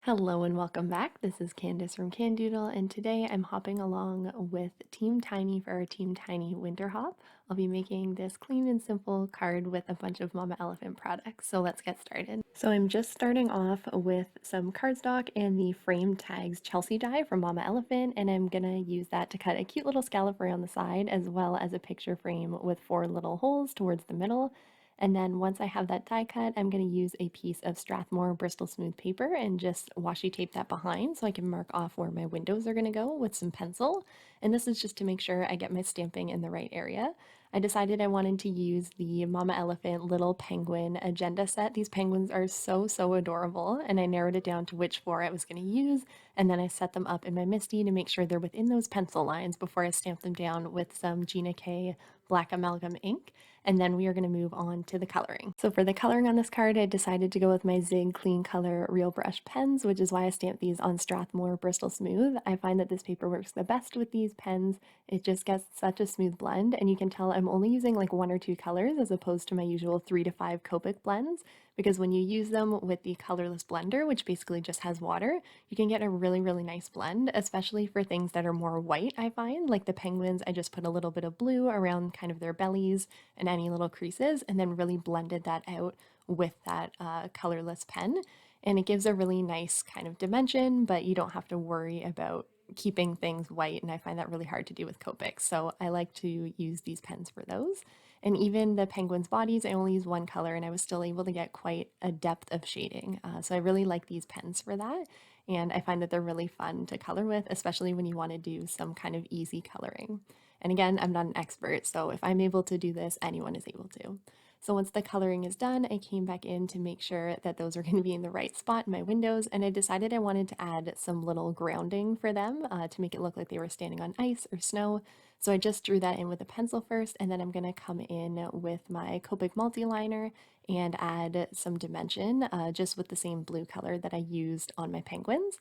Hello and welcome back. This is Candace from Candoodle, and today I'm hopping along with Team Tiny for our Team Tiny winter hop. I'll be making this clean and simple card with a bunch of Mama Elephant products, so let's get started. So I'm just starting off with some cardstock and the frame tags Chelsea die from Mama Elephant, and I'm gonna use that to cut a cute little scallop around the side as well as a picture frame with 4 little holes towards the middle. And then once I have that die cut, I'm going to use a piece of Strathmore Bristol Smooth paper and just washi tape that behind so I can mark off where my windows are going to go with some pencil. And this is just to make sure I get my stamping in the right area. I decided I wanted to use the Mama Elephant Little Penguin agenda set. These penguins are so adorable, and I narrowed it down to which 4 I was going to use, and then I set them up in my MISTI to make sure they're within those pencil lines before I stamp them down with some Gina K black amalgam ink. And then we are going to move on to the coloring. So for the coloring on this card, I decided to go with my Zig Clean Color Real Brush pens, which is why I stamped these on Strathmore Bristol Smooth. I find that this paper works the best with these pens. It just gets such a smooth blend, and you can tell I'm only using like 1 or 2 colors as opposed to my usual 3 to 5 Copic blends, because when you use them with the colorless blender, which basically just has water, you can get a really nice blend, especially for things that are more white, I find. Like the penguins, I just put a little bit of blue around kind of their bellies and any little creases, and then really blended that out with that colorless pen. And it gives a really nice kind of dimension, but you don't have to worry about keeping things white, and I find that really hard to do with Copics. So I like to use these pens for those. And even the penguins' bodies, I only use 1 color, and I was still able to get quite a depth of shading. So I really like these pens for that. And I find that they're really fun to color with, especially when you want to do some kind of easy coloring. And again, I'm not an expert, so if I'm able to do this, anyone is able to. So once the coloring is done, I came back in to make sure that those are going to be in the right spot in my windows, and I decided I wanted to add some little grounding for them to make it look like they were standing on ice or snow. So I just drew that in with a pencil first, and then I'm going to come in with my Copic multi-liner and add some dimension just with the same blue color that I used on my penguins.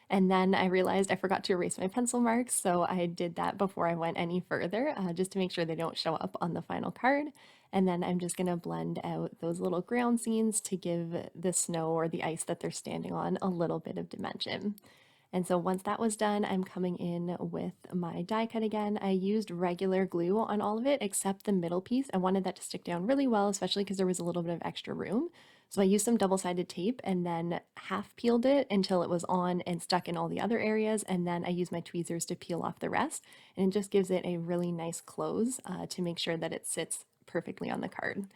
And then I realized I forgot to erase my pencil marks, so I did that before I went any further, just to make sure they don't show up on the final card. And then I'm just gonna blend out those little ground scenes to give the snow or the ice that they're standing on a little bit of dimension. And so once that was done, I'm coming in with my die cut again. I used regular glue on all of it except the middle piece. I wanted that to stick down really well, especially because there was a little bit of extra room. So I used some double-sided tape and then half peeled it until it was on and stuck in all the other areas. And then I used my tweezers to peel off the rest. And it just gives it a really nice close to make sure that it sits perfectly on the card.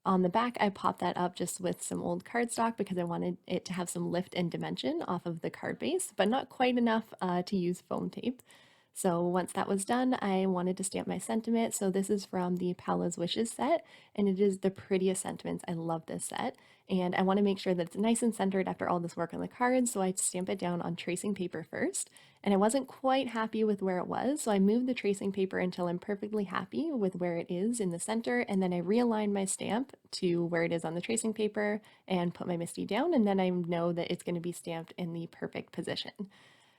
On the back, I popped that up just with some old cardstock because I wanted it to have some lift and dimension off of the card base, but not quite enough to use foam tape. So once that was done, I wanted to stamp my sentiment. So this is from the Paola's Wishes set, and it is the prettiest sentiments. I love this set, and I want to make sure that it's nice and centered after all this work on the cards, so I stamp it down on tracing paper first. And I wasn't quite happy with where it was, so I moved the tracing paper until I'm perfectly happy with where it is in the center, and then I realigned my stamp to where it is on the tracing paper and put my MISTI down, and then I know that it's going to be stamped in the perfect position.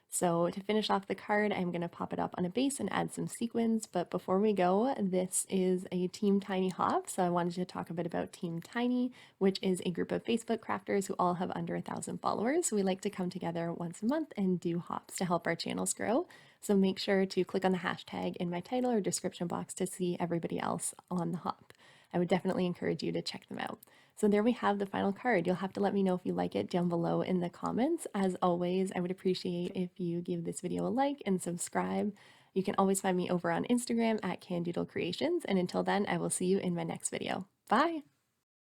So to finish off the card, I'm going to pop it up on a base and add some sequins. But before we go, this is a Team Tiny hop. So I wanted to talk a bit about Team Tiny, which is a group of Facebook crafters who all have under 1,000 followers. So we like to come together once a month and do hops to help our channels grow. So make sure to click on the hashtag in my title or description box to see everybody else on the hop. I would definitely encourage you to check them out. So there we have the final card. You'll have to let me know if you like it down below in the comments. As always, I would appreciate if you give this video a like and subscribe. You can always find me over on Instagram at Candoodle Creations. And until then, I will see you in my next video. Bye!